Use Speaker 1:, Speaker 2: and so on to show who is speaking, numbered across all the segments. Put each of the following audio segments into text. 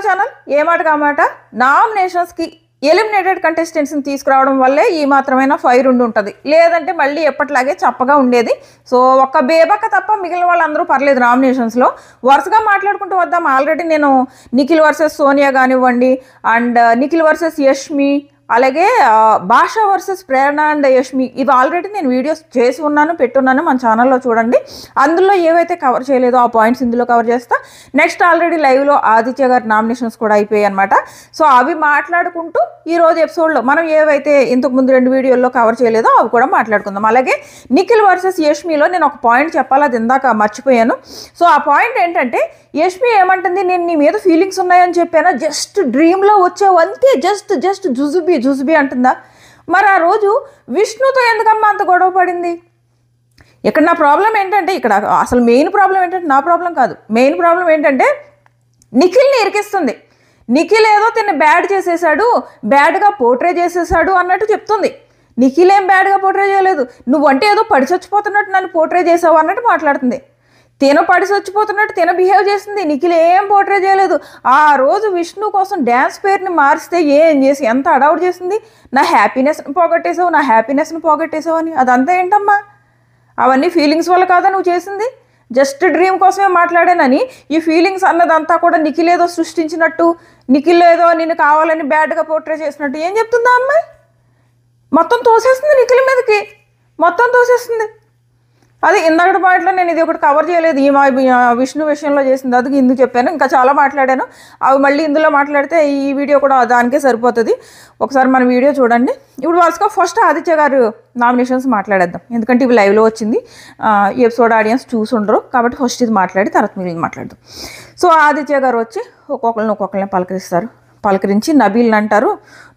Speaker 1: Channel ఏ మాట కామాట నామినేషన్స్కి eliminated కంటెస్టెంట్స్ని తీసుకురావడం వల్లే ఈ మాత్రమైన ఫైర్ ఉంటుంది, లేదంటే మళ్ళీ ఎప్పటిలాగే చప్పగా ఉండేది. సో ఒక్క బేబక్క తప్ప మిగిలిన వాళ్ళందరూ పర్లేదు నామినేషన్స్లో వరుసగా మాట్లాడుకుంటూ వద్దాం. ఆల్రెడీ నేను నిఖిల్ వర్సెస్ సోనియా కానివ్వండి, అండ్ నిఖిల్ వర్సెస్ యష్మి, అలాగే భాష వర్సెస్ ప్రేరణ అండ్ యష్మి, ఇవి ఆల్రెడీ నేను వీడియోస్ చేసి ఉన్నాను, పెట్టున్నాను, మన ఛానల్లో చూడండి. అందులో ఏవైతే కవర్ చేయలేదో ఆ పాయింట్స్ ఇందులో కవర్ చేస్తా. నెక్స్ట్ ఆల్రెడీ లైవ్లో ఆదిత్య గారి నామినేషన్స్ కూడా అయిపోయాయి అనమాట. సో అవి మాట్లాడుకుంటూ ఈరోజు ఎపిసోడ్లో మనం ఏవైతే ఇంతకుముందు 2 వీడియోల్లో కవర్ చేయలేదో అవి కూడా మాట్లాడుకుందాం. అలాగే నిఖిల్ వర్సెస్ యష్మిలో నేను ఒక పాయింట్ చెప్పాలి, అది ఇందాక మర్చిపోయాను. సో ఆ పాయింట్ ఏంటంటే, యష్మి ఏమంటుంది, నేను నీ మీద ఫీలింగ్స్ ఉన్నాయని చెప్పాను, జస్ట్ డ్రీమ్లో వచ్చావు అంతే, జస్ట్ జుజుబీ అంటుందా? మరి ఆ రోజు విష్ణుతో ఎందుకమ్మా అంత గొడవ పడింది? ఇక్కడ నా ప్రాబ్లం ఏంటంటే, ఇక్కడ అసలు మెయిన్ ప్రాబ్లం ఏంటంటే నా ప్రాబ్లం కాదు, మెయిన్ ప్రాబ్లం ఏంటంటే నిఖిల్ని ఇరికిస్తుంది. నిఖిల్ ఏదో తిన్న బ్యాడ్ చేసేసాడు, బ్యాడ్గా పోర్ట్రే చేసేసాడు అన్నట్టు చెప్తుంది. నిఖిల్ ఏం బ్యాడ్గా పోర్ట్రే చేయలేదు, నువ్వంటే ఏదో పడి చచ్చిపోతున్నట్టు నన్ను పోర్ట్రే చేసావు అన్నట్టు మాట్లాడుతుంది. తిన పడి చచ్చిపోతున్నట్టు తిన బిహేవ్ చేసింది. నిఖిల్ ఏం పోర్ట్రే చేయలేదు. ఆ రోజు విష్ణు కోసం డ్యాన్స్ పేరుని మారిస్తే ఏం చేసి ఎంత అడౌట్ చేసింది, నా హ్యాపీనెస్ని పోగొట్టేసావు అని. అదంతా ఏంటమ్మా? అవన్నీ ఫీలింగ్స్ వల్ల కాదా నువ్వు చేసింది? జస్ట్ డ్రీమ్ కోసమే మాట్లాడానని ఈ ఫీలింగ్స్ అన్నదంతా కూడా నిఖిల్ ఏదో సృష్టించినట్టు, నిఖిల్ ఏదో నిన్ను కావాలని బ్యాడ్గా పోర్ట్రే చేసినట్టు ఏం చెప్తుందా అమ్మాయి? మొత్తం తోసేస్తుంది నిఖిల్ మీదకి, మొత్తం తోసేస్తుంది. అది ఇందాకటి పాయింట్లో నేను ఇది ఒకటి కవర్ చేయలేదు, ఈ విష్ణు విషయంలో చేసింది, అది ఇందుకు చెప్పాను. ఇంకా చాలా మాట్లాడాను, అవి మళ్ళీ ఇందులో మాట్లాడితే ఈ వీడియో కూడా దానికే సరిపోతుంది. ఒకసారి మన వీడియో చూడండి. ఇప్పుడు వరుసగా ఫస్ట్ ఆదిత్య గారు నామినేషన్స్ మాట్లాడేద్దాం, ఎందుకంటే ఇవి లైవ్లో వచ్చింది, ఈ ఎపిసోడ్ ఆడియన్స్ చూసుండరు కాబట్టి ఫస్ట్ ఇది మాట్లాడి తర్వాత మిగిలిన మాట్లాడదాం. సో ఆదిత్య గారు వచ్చి ఒక్కొక్కరిని పలకరించి నబీల్ని అంటారు,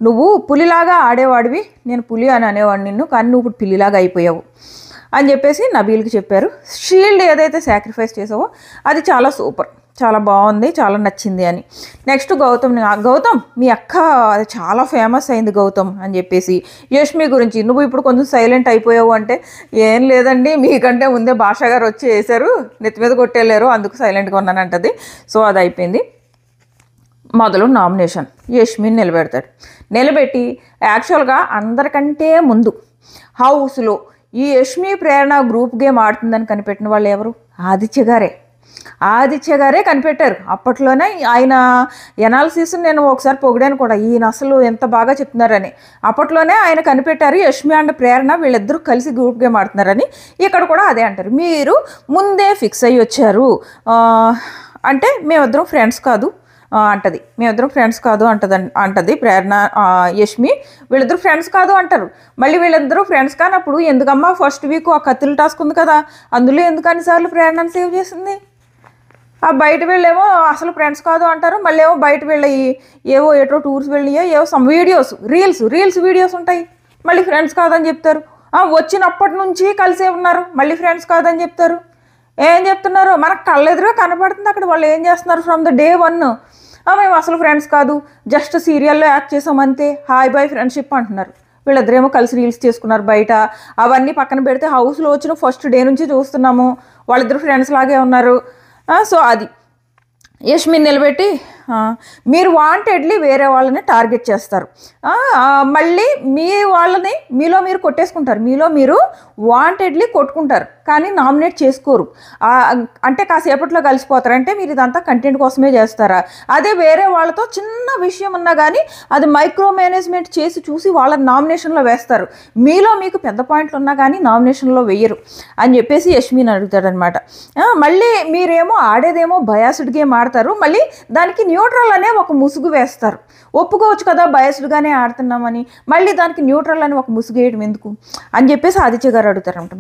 Speaker 1: నువ్వు పులిలాగా ఆడేవాడివి, నేను పులి అని అనేవాడిని నిన్ను, కానీ నువ్వు ఇప్పుడు పిల్లిలాగా అయిపోయావు అని చెప్పేసి నబీల్కి చెప్పారు. షీల్డ్ ఏదైతే సాక్రిఫైస్ చేసావో అది చాలా సూపర్, చాలా బాగుంది, చాలా నచ్చింది అని. నెక్స్ట్ గౌతమ్ మీ అక్క అది చాలా ఫేమస్ అయింది గౌతమ్ అని చెప్పేసి యష్మి గురించి, నువ్వు ఇప్పుడు కొంచెం సైలెంట్ అయిపోయావు అంటే, ఏం లేదండి మీకంటే ముందే భాష గారు వచ్చి వేశారు, నెత్తి మీద కొట్టేళ్ళారు, అందుకు సైలెంట్గా ఉన్నానంటది. సో అది అయిపోయింది. మొదలు నామినేషన్ యష్మిని నిలబెట్టి యాక్చువల్గా అందరికంటే ముందు హౌస్లో ఈ యష్మి ప్రేరణ గ్రూప్ గేమ్ ఆడుతుందని కనిపెట్టిన వాళ్ళు ఎవరు? ఆదిత్య గారే కనిపెట్టారు. అప్పట్లోనే ఆయన ఎనాలిసిస్ నేను ఒకసారి పొగిడాను కూడా, ఈయన అసలు ఎంత బాగా చెప్తున్నారని. అప్పట్లోనే ఆయన కనిపెట్టారు యష్మి అండ్ ప్రేరణ వీళ్ళిద్దరూ కలిసి గ్రూప్ గేమ్ ఆడుతున్నారని. ఇక్కడ కూడా అదే అంటారు, మీరు ముందే ఫిక్స్ అయ్యి వచ్చారు అంటే మేమిద్దరం ఫ్రెండ్స్ కాదు అంటది ప్రేరణ. యష్మి వీళ్ళిద్దరు ఫ్రెండ్స్ కాదు అంటారు. మళ్ళీ వీళ్ళిద్దరూ ఫ్రెండ్స్ కానప్పుడు ఎందుకమ్మా ఫస్ట్ వీక్ ఆ కత్తిల టాస్క్ ఉంది కదా, అందులో ఎందుకు అన్నిసార్లు ప్రేరణను సేవ్ చేసింది? ఆ బయట వీళ్ళేమో అసలు ఫ్రెండ్స్ కాదు అంటారు, మళ్ళీ ఏమో బయట వీళ్ళయి ఏవో ఎటో టూర్స్ వెళ్ళియో ఏవో సమ్ వీడియోస్ రీల్స్ వీడియోస్ ఉంటాయి, మళ్ళీ ఫ్రెండ్స్ కాదని చెప్తారు. వచ్చినప్పటి నుంచి కలిసే ఉన్నారు, మళ్ళీ ఫ్రెండ్స్ కాదని చెప్తారు. ఏం చెప్తున్నారు? మనకు కళ్ళెదురుగా కనపడుతుంది అక్కడ వాళ్ళు ఏం చేస్తున్నారు ఫ్రమ్ ద డే 1. మేము అసలు ఫ్రెండ్స్ కాదు, జస్ట్ సీరియల్లో యాక్ట్ చేసామంతే, హాయ్ బాయ్ ఫ్రెండ్షిప్ అంటున్నారు. వీళ్ళిద్దరేమో కలిసి రీల్స్ చేసుకున్నారు బయట. అవన్నీ పక్కన పెడితే హౌస్లో వచ్చిన ఫస్ట్ డే నుంచి చూస్తున్నాము వాళ్ళిద్దరు ఫ్రెండ్స్ లాగే ఉన్నారు. సో అది యష్మిని నిలబెట్టి, మీరు వాంటెడ్లీ వేరే వాళ్ళని టార్గెట్ చేస్తారు, మళ్ళీ మీ వాళ్ళని మీలో మీరు కొట్టేసుకుంటారు, మీలో మీరు వాంటెడ్లీ కొట్టుకుంటారు కానీ నామినేట్ చేసుకోరు. అంటే కాసేపట్లో కలిసిపోతారు. అంటే మీరు ఇదంతా కంటెంట్ కోసమే చేస్తారా? అదే వేరే వాళ్ళతో చిన్న విషయం ఉన్నా కానీ అది మైక్రో మేనేజ్మెంట్ చేసి చూసి వాళ్ళని నామినేషన్లో వేస్తారు, మీలో మీకు పెద్ద పాయింట్లు ఉన్నా కానీ నామినేషన్లో వేయరు అని చెప్పేసి యష్మిని అడుగుతాడనమాట. మళ్ళీ మీరేమో ఆడేదేమో బయాస్డ్ గేమ్ ఆడతారు, మళ్ళీ దానికి న్యూట్రల్ అనే ఒక ముసుగు వేస్తారు. ఒప్పుకోవచ్చు కదా బయాస్డ్గానే ఆడుతున్నామని, మళ్ళీ దానికి న్యూట్రల్ అని ఒక ముసుగు వేయడం ఎందుకు అని చెప్పేసి ఆదిత్య గారు అడుగుతారంట.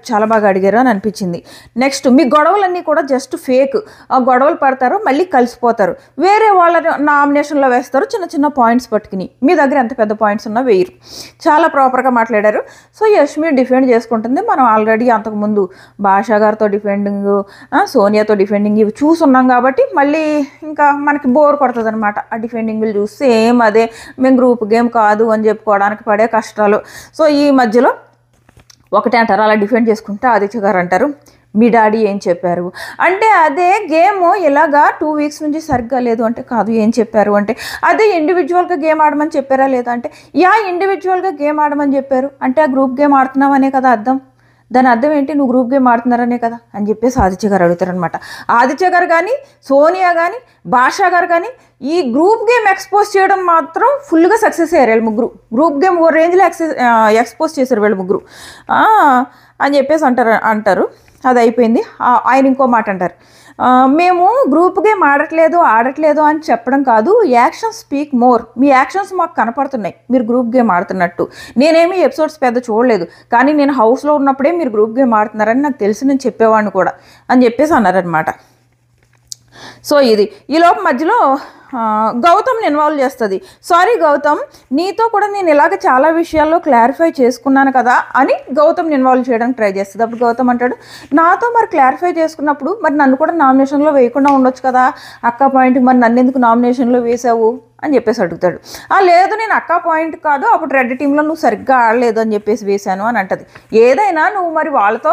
Speaker 1: చాలా బాగా అడిగారు అని అనిపించింది. నెక్స్ట్ మీ గొడవలన్నీ కూడా జస్ట్ ఫేక్, గొడవలు పడతారు మళ్ళీ కలిసిపోతారు, వేరే వాళ్ళ నామినేషన్లో వేస్తారు చిన్న పాయింట్స్ పట్టుకుని, మీ దగ్గర ఎంత పెద్ద పాయింట్స్ ఉన్నా వేయరు. చాలా ప్రాపర్గా మాట్లాడారు. సో యష్మి డిఫెండ్ చేసుకుంటుంది. మనం ఆల్రెడీ అంతకుముందు భాష గారితో డిఫెండింగ్, సోనియాతో డిఫెండింగ్ ఇవి చూసున్నాం కాబట్టి మళ్ళీ ఇంకా మనకి బోర్ కొడుతుంది అనమాట. ఆ డిఫెండింగ్లు చూసి సేమ్ అదే, మేము గ్రూప్ గేమ్ కాదు అని చెప్పుకోవడానికి పడే కష్టాలు. సో ఈ మధ్యలో ఒకటే అంటారు, అలా డిఫెండ్ చేసుకుంటే ఆదిత్య గారు అంటారు, మీ డాడీ ఏం చెప్పారు అంటే, అదే గేమ్ ఇలాగా 2 వీక్స్ నుంచి సరిగ్గా లేదు అంటే, కాదు ఏం చెప్పారు అంటే, అదే ఇండివిజువల్గా గేమ్ ఆడమని చెప్పారా లేదా అంటే, ఇండివిజువల్గా గేమ్ ఆడమని చెప్పారు అంటే, ఆ గ్రూప్ గేమ్ ఆడుతున్నావనే కదా అర్థం. దాని అర్థం ఏంటి, నువ్వు గ్రూప్ గేమ్ ఆడుతున్నారనే కదా అని చెప్పేసి ఆదిత్య గారు అడుగుతారనమాట. ఆదిత్య గారు కానీ, సోనియా కానీ, భాషా గారు కానీ ఈ గ్రూప్ గేమ్ ఎక్స్పోజ్ చేయడం మాత్రం ఫుల్గా సక్సెస్ అయ్యారు వీళ్ళు ముగ్గురు. గ్రూప్ గేమ్ ఓ రేంజ్లో ఎక్స్పోజ్ చేశారు వీళ్ళు ముగ్గురు అని చెప్పేసి అంటారు. అది అయిపోయింది. ఆయన ఇంకో మాట అంటారు, మేము గ్రూప్ గేమ్ ఆడట్లేదు అని చెప్పడం కాదు, యాక్షన్ స్పీక్ మోర్. మీ యాక్షన్స్ మాకు కనపడుతున్నాయి మీరు గ్రూప్ గేమ్ ఆడుతున్నట్టు. నేనేమి ఎపిసోడ్స్ పెద్ద చూడలేదు, కానీ నేను హౌస్లో ఉన్నప్పుడే మీరు గ్రూప్ గేమ్ ఆడుతున్నారని నాకు తెలిసి నేను చెప్పేవాడిని కూడా అని చెప్పేసి అన్నారనమాట. సో ఇది ఈలోపు మధ్యలో గౌతమ్ని ఇన్వాల్వ్ చేస్తుంది. సారీ గౌతమ్, నీతో కూడా నేను ఇలాగ చాలా విషయాల్లో క్లారిఫై చేసుకున్నాను కదా అని గౌతమ్ని ఇన్వాల్వ్ చేయడానికి ట్రై చేస్తుంది. అప్పుడు గౌతమ్ అంటాడు, నాతో మరి క్లారిఫై చేసుకున్నప్పుడు మరి నన్ను కూడా నామినేషన్లో వేయకుండా ఉండొచ్చు కదా అక్క పాయింట్, మరి నన్ను ఎందుకు నామినేషన్లో వేసావు అని చెప్పేసి అడుగుతాడు. లేదు నేను అక్క పాయింట్ కాదు, అప్పుడు రెడ్ టీంలో నువ్వు సరిగ్గా ఆడలేదు అని చెప్పేసి వేశాను అని అంటది. ఏదైనా నువ్వు మరి వాళ్ళతో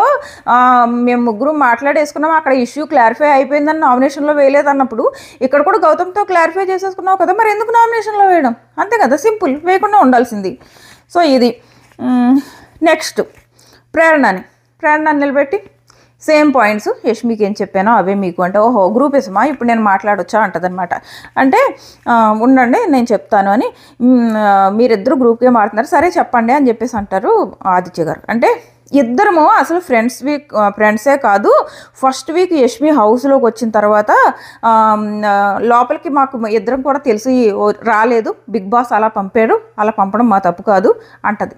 Speaker 1: మేము ముగ్గురు మాట్లాడేసుకున్నాం, అక్కడ ఇష్యూ క్లారిఫై అయిపోయిందని నామినేషన్లో వేయలేదు అన్నప్పుడు ఇక్కడ కూడా గౌతమ్తో క్లారిఫై చేసేసుకున్నావు కదా, మరి ఎందుకు నామినేషన్లో వేయడం, అంతే కదా, సింపుల్, వేయకుండా ఉండాల్సింది. సో ఇది నెక్స్ట్ ప్రేరణని నిలబెట్టి సేమ్ పాయింట్స్ యష్మికి ఏం చెప్పానో అవే మీకు అంటే, ఓహో గ్రూప్ ఇసమా ఇప్పుడు నేను మాట్లాడొచ్చా అంటదనమాట. అంటే ఉండండి నేను చెప్తాను అని, మీరిద్దరు గ్రూప్ గేమ్ ఆడుతున్నారు సరే చెప్పండి అని చెప్పేసి అంటారు ఆదిత్య గారు. అంటే ఇద్దరము అసలు ఫ్రెండ్సే కాదు, ఫస్ట్ వీక్ యష్మి హౌస్లోకి వచ్చిన తర్వాత లోపలికి మాకు ఇద్దరం కూడా తెలిసి రాలేదు, బిగ్ బాస్ అలా పంపాడు, అలా పంపడం మా తప్పు కాదు అంటది.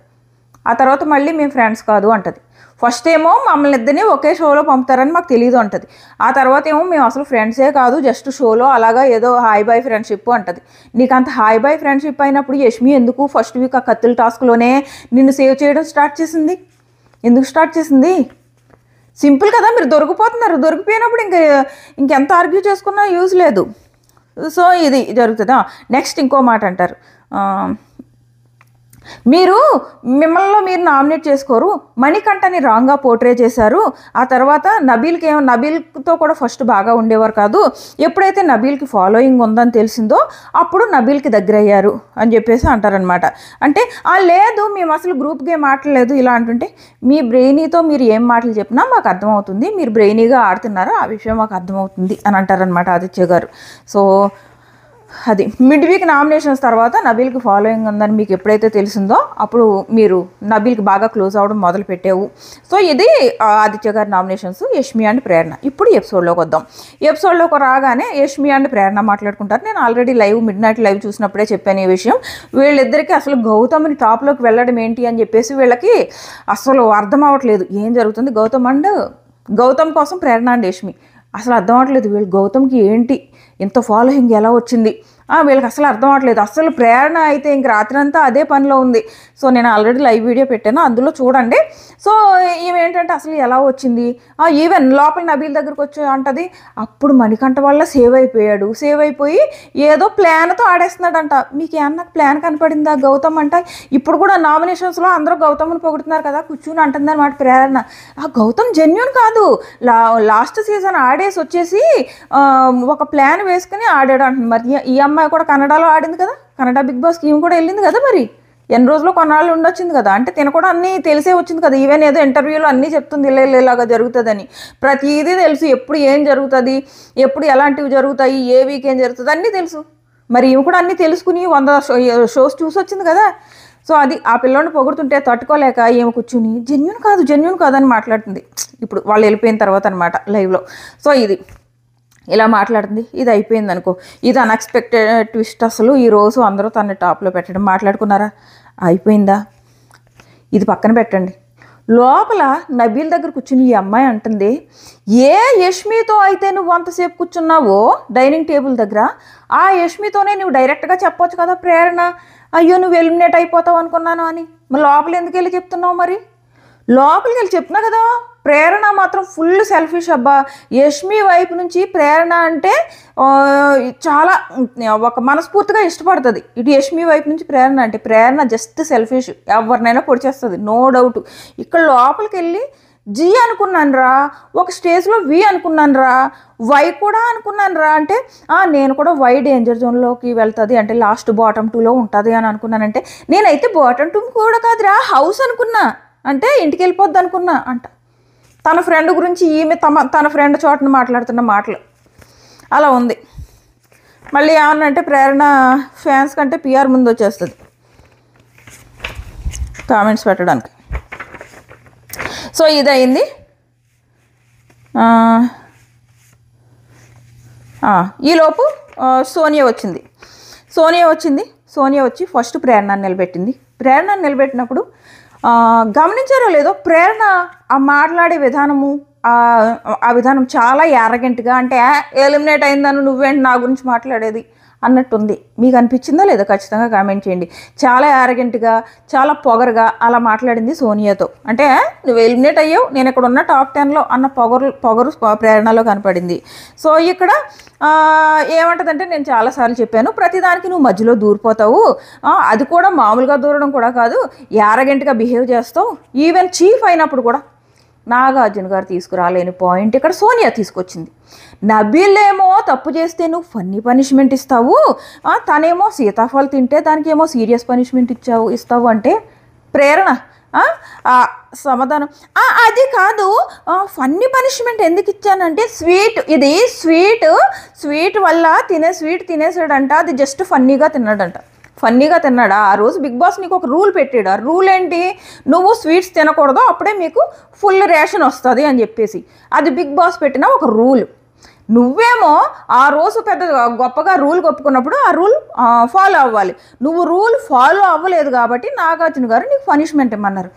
Speaker 1: ఆ తర్వాత మళ్ళీ మేము ఫ్రెండ్స్ కాదు అంటది. ఫస్ట్ ఏమో మమ్మల్ని ఇద్దరిని ఒకే షోలో పంపుతారని మాకు తెలియదు అంటది. ఆ తర్వాత ఏమో మేము అసలు ఫ్రెండ్సే కాదు, జస్ట్ షోలో అలాగా ఏదో హాయ్ బాయ్ ఫ్రెండ్షిప్ అంటది. నీకు అంత హాయ్ బాయ్ ఫ్రెండ్షిప్ అయినప్పుడు యష్మి ఎందుకు ఫస్ట్ వీక్ ఆ కత్తుల టాస్క్లోనే నిన్ను సేవ్ చేయడం స్టార్ట్ చేసింది? ఎందుకు స్టార్ట్ చేసింది? సింపుల్ కదా, మీరు దొరికిపోతున్నారు, దొరికిపోయినప్పుడు ఇంకెంత ఆర్గ్యూ చేసుకున్నా యూజ్ లేదు. సో ఇది జరుగుతుందా. నెక్స్ట్ ఇంకో మాట అంటారు, మిమ్మల్ని మీరు నామినేట్ చేసుకోరు, మణికంఠని రాంగ్గా పోర్ట్రే చేశారు. ఆ తర్వాత నబీల్తో కూడా ఫస్ట్ బాగా ఉండేవారు కాదు, ఎప్పుడైతే నబీల్కి ఫాలోయింగ్ ఉందని తెలిసిందో అప్పుడు నబీల్కి దగ్గర అయ్యారు అని చెప్పేసి అంటారనమాట. అంటే లేదు మేము అసలు గ్రూప్ గేమ్ ఆడలేదు ఇలా అంటుంటే, మీ బ్రెయినీతో మీరు ఏం మాటలు చెప్పినా మాకు అర్థమవుతుంది, మీరు బ్రెయినీగా ఆడుతున్నారో ఆ విషయం మాకు అర్థమవుతుంది అని అంటారనమాట ఆదిత్య గారు. సో అది మిడ్ వీక్ నామినేషన్స్ తర్వాత నబీల్కి ఫాలోయింగ్ ఉందని మీకు ఎప్పుడైతే తెలిసిందో అప్పుడు మీరు నబీల్కి బాగా క్లోజ్ అవ్వడం మొదలు పెట్టావు. సో ఇది ఆదిత్య గారి నామినేషన్స్, యష్మి అండ్ ప్రేరణ. ఇప్పుడు ఎపిసోడ్లోకి వద్దాం. ఎపిసోడ్లోకి రాగానే యష్మి అండ్ ప్రేరణ మాట్లాడుకుంటారు. నేను ఆల్రెడీ మిడ్ నైట్ లైవ్ చూసినప్పుడే చెప్పాను ఈ విషయం. వీళ్ళిద్దరికీ అసలు గౌతమ్ని టాప్లోకి వెళ్ళడం ఏంటి అని చెప్పేసి వీళ్ళకి అసలు అర్థం అవ్వట్లేదు, ఏం జరుగుతుంది గౌతమ్ కోసం ప్రేరణ అండ్ యష్మి అసలు అర్థం అవ్వట్లేదు. వీళ్ళు గౌతమ్కి ఏంటి ఇంత ఫాలోయింగ్ ఎలా వచ్చింది వీళ్ళకి అసలు అర్థం అవ్వట్లేదు. అసలు ప్రేరణ అయితే ఇంక రాత్రి అంతా అదే పనిలో ఉంది. సో నేను ఆల్రెడీ లైవ్ వీడియో పెట్టాను, అందులో చూడండి. సో ఏంటంటే అసలు ఎలా వచ్చింది, ఈవెన్ లోపల నబీల్ దగ్గరకు వచ్చి అంటది, అప్పుడు మణికంఠ వల్ల సేవ్ అయిపోయి ఏదో ప్లాన్తో ఆడేస్తున్నాడంట. మీకు ఏమన్నా ప్లాన్ కనపడిందా గౌతమ్ అంట? ఇప్పుడు కూడా నామినేషన్స్లో అందరూ గౌతమ్ని పొగుడుతున్నారు కదా, కూర్చుని అంటుంది అనమాట ప్రేరణ. గౌతమ్ జెన్యూన్ కాదు, లాస్ట్ సీజన్ ఆడేసి వచ్చేసి ఒక ప్లాన్ వేసుకుని ఆడాడు అంటుంది. మరి ఈ అమ్మాయి కూడా కన్నడలో ఆడింది కదా, కన్నడ బిగ్ బాస్కి ఈమె కూడా వెళ్ళింది కదా, మరి ఎన్ని రోజులు కొన్నాళ్ళు ఉండొచ్చింది కదా, అంటే తిన కూడా అన్నీ తెలిసే వచ్చింది కదా. ఈవెన్ ఏదో ఇంటర్వ్యూలో అన్నీ చెప్తుంది ఇలాగా జరుగుతుందని, ప్రతిదీ తెలుసు, ఎప్పుడు ఏం జరుగుతుంది, ఎప్పుడు ఎలాంటివి జరుగుతాయి, ఏ వీక్ ఏం జరుగుతుంది అన్నీ తెలుసు. మరి ఈమె కూడా అన్నీ తెలుసుకుని 100 షోస్ చూసి వచ్చింది కదా. సో అది ఆ పిల్లోని పొగుడుతుంటే తట్టుకోలేక ఏమి కూర్చుని జెన్యూన్ కాదు అని మాట్లాడుతుంది. ఇప్పుడు వాళ్ళు వెళ్ళిపోయిన తర్వాత అనమాట లైవ్లో. సో ఇది ఇలా మాట్లాడుతుంది. ఇది అయిపోయింది అనుకో, ఇది అన్ఎక్స్పెక్టెడ్ ట్విస్ట్. అసలు ఈరోజు అందరూ తన టాప్లో పెట్టడం మాట్లాడుకున్నారా, అయిపోయిందా, ఇది పక్కన పెట్టండి. లోపల నబీల్ దగ్గర కూర్చుని ఈ అమ్మాయి అంటుంది, యష్మితో అయితే నువ్వు అంతసేపు కూర్చున్నావో డైనింగ్ టేబుల్ దగ్గర, ఆ యష్మితోనే నువ్వు డైరెక్ట్గా చెప్పొచ్చు కదా ప్రేరణ, అయ్యో నువ్వు ఎలిమినేట్ అయిపోతావు అనుకున్నాను అని. మరి లోపల ఎందుకు వెళ్ళి చెప్తున్నావు? మరి లోపలికి వెళ్ళి చెప్తున్నా కదా. ప్రేరణ మాత్రం ఫుల్ సెల్ఫిష్ అబ్బా. యష్మి వైపు నుంచి ప్రేరణ అంటే చాలా ఒక మనస్ఫూర్తిగా ఇష్టపడుతుంది. ఇటు యష్మి వైపు నుంచి ప్రేరణ అంటే, ప్రేరణ జస్ట్ సెల్ఫిష్, ఎవరినైనా పొడిచేస్తుంది, నో డౌట్. ఇక్కడ లోపలికి వెళ్ళి జీ అనుకున్నాను రా, ఒక స్టేజ్లో వి అనుకున్నాను రా, వై కూడా అనుకున్నాను రా అంటే నేను కూడా వై డేంజర్ జోన్లోకి వెళ్తుంది అంటే లాస్ట్ బాటమ్ 2లో ఉంటుంది అని అనుకున్నానంటే నేనైతే బాటమ్ 2 కూడా కాదురా హౌస్ అనుకున్నా అంటే ఇంటికి వెళ్ళిపోద్ది అనుకున్నా అంట. తన ఫ్రెండ్ గురించి ఈమె తన ఫ్రెండ్ చోటను మాట్లాడుతున్న మాటలు అలా ఉంది. మళ్ళీ ఏమన్నంటే ప్రేరణ ఫ్యాన్స్ కంటే పిఆర్ ముందు వచ్చేస్తుంది కామెంట్స్ పెట్టడానికి. సో ఇదయింది. ఈలోపు సోనియా వచ్చింది. సోనియా వచ్చి ఫస్ట్ ప్రేరణను నిలబెట్టింది. ప్రేరణను నిలబెట్టినప్పుడు గమనించారో లేదో ప్రేరణ ఆ మాట్లాడే విధానము ఆ విధానం చాలా యారగెంట్గా అంటే ఎలిమినేట్ అయిందని నువ్వేంటి నా గురించి మాట్లాడేది అన్నట్టుంది. మీకు అనిపించిందా లేదా ఖచ్చితంగా కామెంట్ చేయండి. చాలా యారగెంట్గా చాలా పొగరుగా అలా మాట్లాడింది సోనియాతో. అంటే నువ్వు ఎలిమినేట్ అయ్యావు నేను ఇక్కడ ఉన్న టాప్ 10లో అన్న పొగరు ప్రేరణలో కనపడింది. సో ఇక్కడ ఏమంటదంటే నేను చాలాసార్లు చెప్పాను ప్రతిదానికి నువ్వు మధ్యలో దూరిపోతావు, అది కూడా మామూలుగా దూరడం కూడా కాదు యారగెంట్గా బిహేవ్ చేస్తావు. ఈవెన్ చీఫ్ అయినప్పుడు కూడా నాగార్జున గారు తీసుకురాలేని పాయింట్ ఇక్కడ సోనియా తీసుకొచ్చింది. నబీల్ ఏమో తప్పు చేస్తే నువ్వు ఫన్నీ పనిష్మెంట్ ఇస్తావు, తనేమో సీతాఫల్ తింటే దానికి ఏమో సీరియస్ పనిష్మెంట్ ఇస్తావు అంటే ప్రేరణ సమాధానం అది కాదు ఫన్నీ పనిష్మెంట్ ఎందుకు ఇచ్చానంటే ఇది స్వీట్ వల్ల స్వీట్ తినేసాడంట, అది జస్ట్ ఫన్నీగా తిన్నాడా. ఆ రోజు బిగ్ బాస్ నీకు ఒక రూల్ పెట్టాడు. ఆ రూల్ ఏంటి, నువ్వు స్వీట్స్ తినకూడదు అప్పుడే మీకు ఫుల్ రేషన్ వస్తుంది అని చెప్పేసి అది బిగ్ బాస్ పెట్టిన ఒక రూల్. నువ్వేమో ఆ రోజు పెద్ద గొప్పగా రూల్ ఒప్పుకున్నప్పుడు ఆ రూల్ ఫాలో అవ్వాలి. నువ్వు రూల్ ఫాలో అవ్వలేదు కాబట్టి నాగార్జున గారు నీకు పనిష్మెంట్ ఇమ్మన్నారు.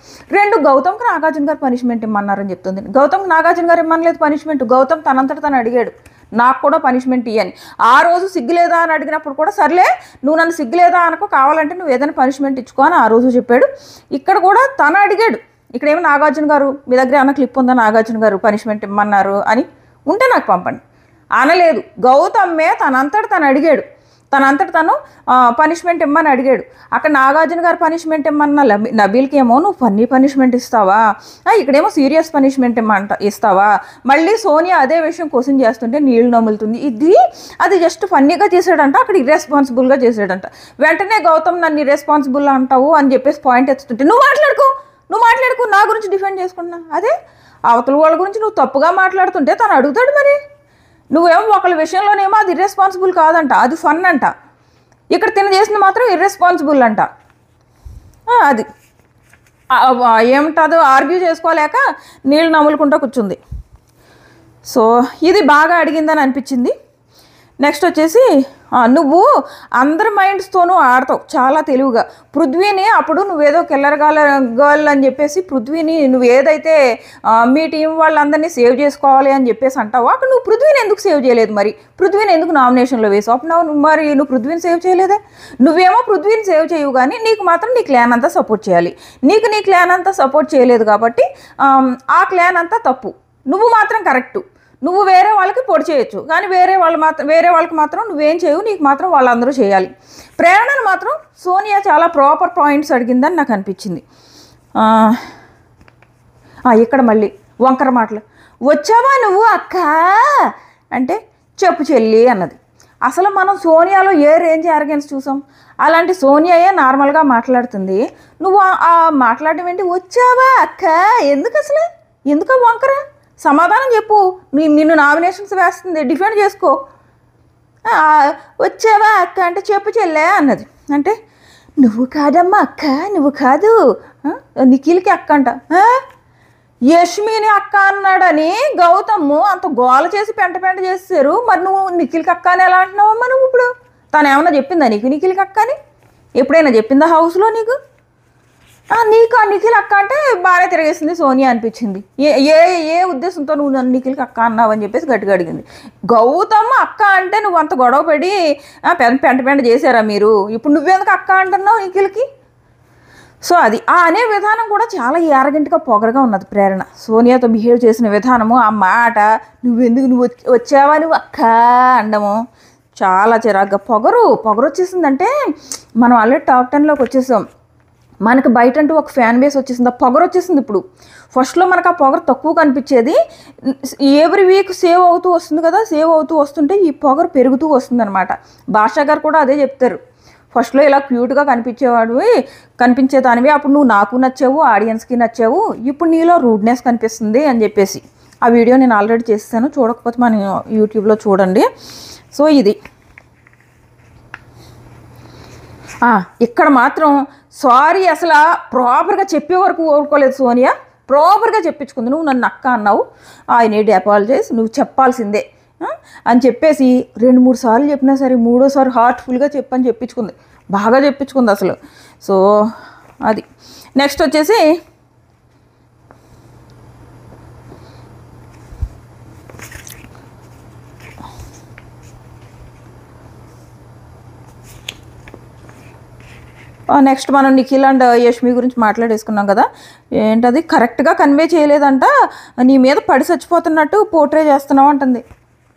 Speaker 1: గౌతమ్కి నాగార్జున గారు పనిష్మెంట్ ఇమ్మన్నారని చెప్తుంది. గౌతమ్కి నాగార్జున గారు ఇమ్మనలేదు పనిష్మెంట్. గౌతమ్ తనంతట తను అడిగాడు నాకు కూడా పనిష్మెంట్ ఇయ్యని. ఆ రోజు సిగ్గులేదా అని అడిగినప్పుడు కూడా సర్లే నువ్వు నన్ను సిగ్గులేదా అనుకో కావాలంటే నువ్వు ఏదైనా పనిష్మెంట్ ఇచ్చుకో అని ఆ రోజు చెప్పాడు. ఇక్కడ కూడా తను అడిగాడు. ఇక్కడేమో నాగార్జున గారు మీ దగ్గర ఏమైనా క్లిప్ ఉందా నాగార్జున గారు పనిష్మెంట్ ఇమ్మన్నారు అని ఉంటే నాకు పంపండి అనలేదు. గౌతమ్మే తనంతట తను పనిష్మెంట్ ఇమ్మని అడిగాడు. అక్కడ నాగార్జున గారు పనిష్మెంట్ ఇమ్మన్న నబీల్కి ఏమో నువ్వు ఫన్నీ పనిష్మెంట్ ఇస్తావా, ఇక్కడేమో సీరియస్ పనిష్మెంట్ ఇస్తావా. మళ్ళీ సోనియా అదే విషయం క్వశ్చన్ చేస్తుంటే నీళ్ళు నములుతుంది. అది జస్ట్ ఫన్నీగా చేశాడంట, అక్కడ ఇర్రెస్పాన్సిబుల్గా చేశాడంట. వెంటనే గౌతమ్ నన్ను ఇర్రెస్పాన్సిబుల్ అంటావు అని చెప్పేసి పాయింట్ ఎత్తుతుంటే నువ్వు మాట్లాడుకో నా గురించి డిఫెండ్ చేసుకున్నా. అదే అవతల వాళ్ళ గురించి నువ్వు తప్పుగా మాట్లాడుతుంటే తను అడుగుతాడు మరి. నువ్వేమో ఒకళ్ళ విషయంలోనేమో అది ఇర్రెస్పాన్సిబుల్ కాదంట, అది ఫన్ అంట. ఇక్కడ తిన చేసింది మాత్రం ఇర్రెస్పాన్సిబుల్ అంట. అది ఏమంటుందో ఆర్గ్యూ చేసుకోలేక నీళ్ళు నములుకుంటూ కూర్చుంది. సో ఇది బాగా అడిగిందని అనిపించింది. నెక్స్ట్ వచ్చేసి నువ్వు అందరి మైండ్స్తోనూ ఆడతావు చాలా తెలివిగా. పృథ్వీని అప్పుడు నువ్వేదో కిల్లర్ గర్ల్ అని చెప్పేసి పృథ్వీని నువ్వు ఏదైతే మీ టీం వాళ్ళందరినీ సేవ్ చేసుకోవాలి అని చెప్పేసి అంటావో అక్కడ నువ్వు పృథ్వీని ఎందుకు సేవ్ చేయలేదు, మరి పృథ్వీని ఎందుకు నామినేషన్లో వేసావు అప్పుడు మరి నువ్వు పృథ్వీని సేవ్ చేయలేదే. నువ్వేమో పృథ్వీని సేవ్ చేయవు కానీ నీకు మాత్రం నీ క్లాన్ అంతా సపోర్ట్ చేయాలి. నీ క్లాన్ అంతా సపోర్ట్ చేయలేదు కాబట్టి ఆ క్లాన్ అంతా తప్పు, నువ్వు మాత్రం కరెక్టు. నువ్వు వేరే వాళ్ళకి పొడి చేయొచ్చు కానీ వేరే వాళ్ళకి మాత్రం నువ్వేం చేయవు, నీకు మాత్రం వాళ్ళందరూ చేయాలి. ప్రేరణను మాత్రం సోనియా చాలా ప్రాపర్ పాయింట్స్ అడిగిందని నాకు అనిపించింది. ఇక్కడ మళ్ళీ వంకర మాటలు. వచ్చావా నువ్వు అక్క అంటే చెప్పు చెల్లి అన్నది. అసలు మనం సోనియాలో ఏ రేంజ్ ఆర్గెన్స్ చూసాం, అలాంటి సోనియాయే నార్మల్గా మాట్లాడుతుంది. నువ్వు మాట్లాడడం ఏంటి, వచ్చావా అక్క ఎందుకు వంకర, సమాధానం చెప్పు. నిన్ను నామినేషన్స్ వేస్తుంది, డిఫెండ్ చేసుకో. వచ్చావా అక్క అంటే చెప్పు చెల్లె అన్నది. అంటే నువ్వు కాదమ్మా అక్క, నువ్వు కాదు నిఖిల్కి అక్క అంట. యష్మిని అక్క అన్నాడని గౌతమ్ అంత గోల చేసి పెంట చేశారు. మరి నువ్వు నిఖిల్కి అక్క అని ఎలా అంటున్నావమ్మా? నువ్వు ఇప్పుడు తను ఏమన్నా చెప్పిందా నీకు నిఖిల్కి అక్క అని? ఎప్పుడైనా చెప్పిందా హౌస్లో నీకు? నీకు ఆ నిఖిల్ అక్క అంటే బాగా తిరిగేసింది సోనియా అనిపించింది. ఏ ఉద్దేశంతో నువ్వు నన్ను నిఖిల్కి అక్క అన్నావు అని చెప్పేసి గట్టిగా అడిగింది. గౌతమ్ అక్క అంటే నువ్వు అంత గొడవ పడి పెంట చేశారా మీరు, ఇప్పుడు నువ్వెందుకు అక్క అంటున్నావు నిఖిల్కి? సో అది అనే విధానం కూడా చాలా యారగెంట్గా పొగరగా ఉన్నది ప్రేరణ. సోనియాతో బిహేవ్ చేసిన విధానము, ఆ మాట, నువ్వు వచ్చావా నువ్వు అక్క అండము చాలా చిరాగ్గా పొగరు వచ్చేసిందంటే మనం ఆల్రెడీ టాప్ 10లోకి వచ్చేసాం. మనకు బయట అంటూ ఒక ఫ్యాన్ బేస్ వచ్చేసింది, ఆ పొగరు వచ్చేసింది. ఇప్పుడు ఫస్ట్లో మనకు ఆ పొగరు తక్కువ కనిపించేది, ఎవ్రీ వీక్ సేవ్ అవుతూ వస్తుంది కదా, సేవ్ అవుతూ వస్తుంటే ఈ పొగరు పెరుగుతూ వస్తుంది అనమాట. భాషా గారు కూడా అదే చెప్తారు, ఫస్ట్లో ఇలా క్యూట్గా కనిపించేదానివి, అప్పుడు నువ్వు నాకు నచ్చావు, ఆడియన్స్కి నచ్చావు, ఇప్పుడు నీలో రూడ్నెస్ కనిపిస్తుంది అని చెప్పేసి. ఆ వీడియో నేను ఆల్రెడీ చేస్తాను, చూడకపోతే మన యూట్యూబ్లో చూడండి. సో ఇది ఇక్కడ మాత్రం సారీ అసలు ప్రాపర్గా చెప్పే వరకు ఊరుకోలేదు సోనియా, ప్రాపర్గా చెప్పించుకుంది. నువ్వు నన్ను అక్క అన్నావు, ఐ నీడ్ అపాలజైజ్, నువ్వు చెప్పాల్సిందే అని చెప్పేసి 2-3 సార్లు చెప్పినా సరే మూడోసారి హార్ట్ఫుల్గా చెప్పని చెప్పించుకుంది, బాగా చెప్పించుకుంది అసలు. సో అది నెక్స్ట్ వచ్చేసి నెక్స్ట్ మనం నిఖిల్ అండ్ యష్మి గురించి మాట్లాడేసుకున్నాం కదా. ఏంటది కరెక్ట్గా కన్వే చేయలేదంట, నీ మీద పడి చచ్చిపోతున్నట్టు పోర్ట్రే చేస్తున్నావు అంటుంది.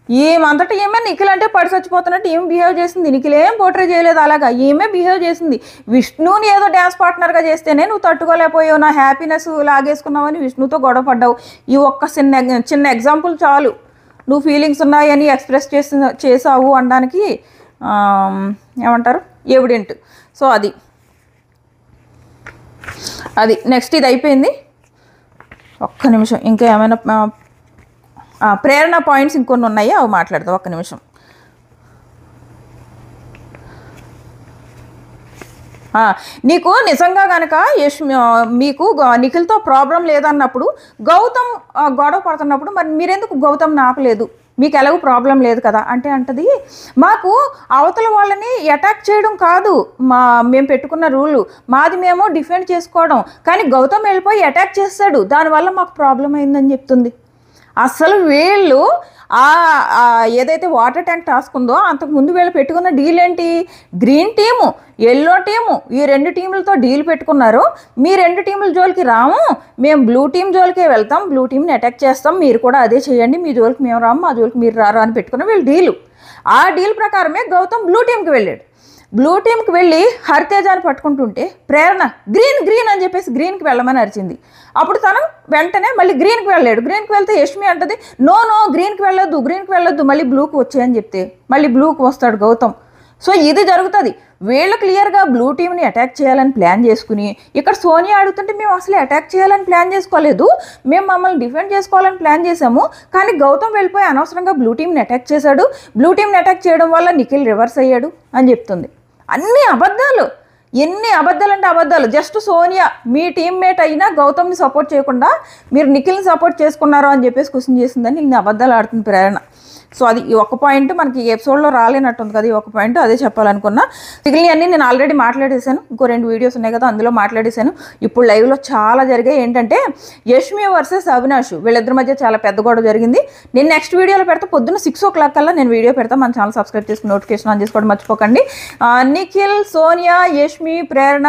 Speaker 1: ఏమంతటా ఏమే నిఖిల్ అంటే పడి చచ్చిపోతున్నట్టు ఏం బిహేవ్ చేసింది, నిఖిల్ ఏం పోర్ట్రే చేయలేదు, అలాగా ఏమే బిహేవ్ చేసింది. విష్ణుని ఏదో డ్యాన్స్ పార్ట్నర్గా చేస్తేనే నువ్వు తట్టుకోలేకపోయావు, నా హ్యాపీనెస్ లాగేసుకున్నావని విష్ణుతో గొడవ పడ్డావు. ఈ ఒక్క చిన్న ఎగ్జాంపుల్ చాలు నువ్వు ఫీలింగ్స్ ఉన్నాయని ఎక్స్ప్రెస్ చేసావు అనడానికి ఏమంటారు ఎవిడెంట్. సో అది నెక్స్ట్ ఇది అయిపోయింది. ఒక్క నిమిషం, ఇంకా ఏమైనా ప్రేరణ పాయింట్స్ ఇంకొన్ని ఉన్నాయి, అవి మాట్లాడతాం. ఒక్క నిమిషం. నీకు నిజంగా కనుక మీకు నిఖిల్తో ప్రాబ్లం లేదన్నప్పుడు, గౌతమ్ గొడవ పడుతున్నప్పుడు మరి మీరెందుకు గౌతమ్ని ఆపలేదు, మీకు ఎలాగో ప్రాబ్లం లేదు కదా అంటే అంటది, మాకు అవతల వాళ్ళని అటాక్ చేయడం కాదు మేము పెట్టుకున్న రూలు, మాది మేము డిఫెండ్ చేసుకోవడం, కానీ గౌతమ్ వెళ్ళిపోయి అటాక్ చేస్తాడు, దానివల్ల మాకు ప్రాబ్లం అయిందని చెప్తుంది. అసలు వీళ్ళు ఏదైతే వాటర్ ట్యాంక్ టాస్క్ ఉందో అంతకుముందు వీళ్ళు పెట్టుకున్న డీల్ ఏంటి, గ్రీన్ టీము ఎల్లో టీము ఈ 2 టీములతో డీల్ పెట్టుకున్నారు. మీ 2 టీముల జోలికి రాము, మేము బ్లూ టీం జోలికే వెళ్తాం, బ్లూ టీంని అటాక్ చేస్తాం, మీరు కూడా అదే చేయండి, మీ జోలికి మేము రాము, మా జోలికి మీరు రారు అని పెట్టుకున్న వీళ్ళు డీలు. ఆ డీల్ ప్రకారమే గౌతమ్ బ్లూ టీంకి వెళ్ళాడు. బ్లూ టీంకి వెళ్ళి హరితేజాన్ని పట్టుకుంటుంటే ప్రేరణ గ్రీన్ అని చెప్పేసి గ్రీన్కి వెళ్ళమని అరిచింది. అప్పుడు తను వెంటనే మళ్ళీ గ్రీన్కి వెళ్ళాడు. గ్రీన్కి వెళ్తే యష్మి అంటది, నో గ్రీన్కి వెళ్ళొద్దు మళ్ళీ బ్లూకి వచ్చాయని చెప్తే మళ్ళీ బ్లూకి వస్తాడు గౌతమ్. సో ఇది జరుగుతుంది. వీళ్ళు క్లియర్గా బ్లూ టీంని అటాక్ చేయాలని ప్లాన్ చేసుకుని, ఇక్కడ సోనియా అడుగుతుంటే మేము అసలు అటాక్ చేయాలని ప్లాన్ చేసుకోలేదు, మేము మమ్మల్ని డిఫెండ్ చేసుకోవాలని ప్లాన్ చేసాము, కానీ గౌతమ్ వెళ్ళిపోయి అనవసరంగా బ్లూ టీంని అటాక్ చేశాడు, బ్లూ టీంని అటాక్ చేయడం వల్ల నిఖిల్ రివర్స్ అయ్యాడు అని చెప్తుంది. అన్ని అబద్ధాలు, ఎన్ని అబద్ధాలు అంటే అబద్ధాలు. జస్ట్ సోనియా మీ టీమ్మేట్ అయినా గౌతమ్ని సపోర్ట్ చేయకుండా మీరు నిఖిల్ని సపోర్ట్ చేసుకున్నారు అని చెప్పేసి క్వశ్చన్ చేసిందని ఇన్ని అబద్ధాలు ఆడుతుంది ప్రేరణ. సో అది ఈ ఒక పాయింట్ మనకి ఎపిసోడ్లో రాలేనట్టుంది కదా, ఈ ఒక పాయింట్ అదే చెప్పాలనుకున్నా. మిగిలినవన్నీ నేను ఆల్రెడీ మాట్లాడేశాను, ఇంకో 2 వీడియోస్ ఉన్నాయి కదా అందులో మాట్లాడేశాను. ఇప్పుడు లైవ్లో చాలా జరిగాయి. ఏంటంటే యష్మి వర్సెస్ అవినాష్ వీళ్ళిద్దరి మధ్య చాలా పెద్ద గొడవ జరిగింది. నేను నెక్స్ట్ వీడియోలో పెడతా, పొద్దున్న 6 o'clock కల్లా నేను వీడియో పెడతాను. మన ఛానల్ సబ్స్క్రైబ్ చేసుకుని నోటిఫికేషన్ ఆన్ చేసుకోవడం మర్చిపోకండి. నిఖిల్, సోనియా, యష్మి, ప్రేరణ,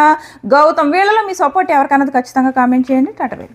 Speaker 1: గౌతమ్ వీళ్ళలో మీ సపోర్ట్ ఎవరికన్నది ఖచ్చితంగా కామెంట్ చేయండి. టాటా.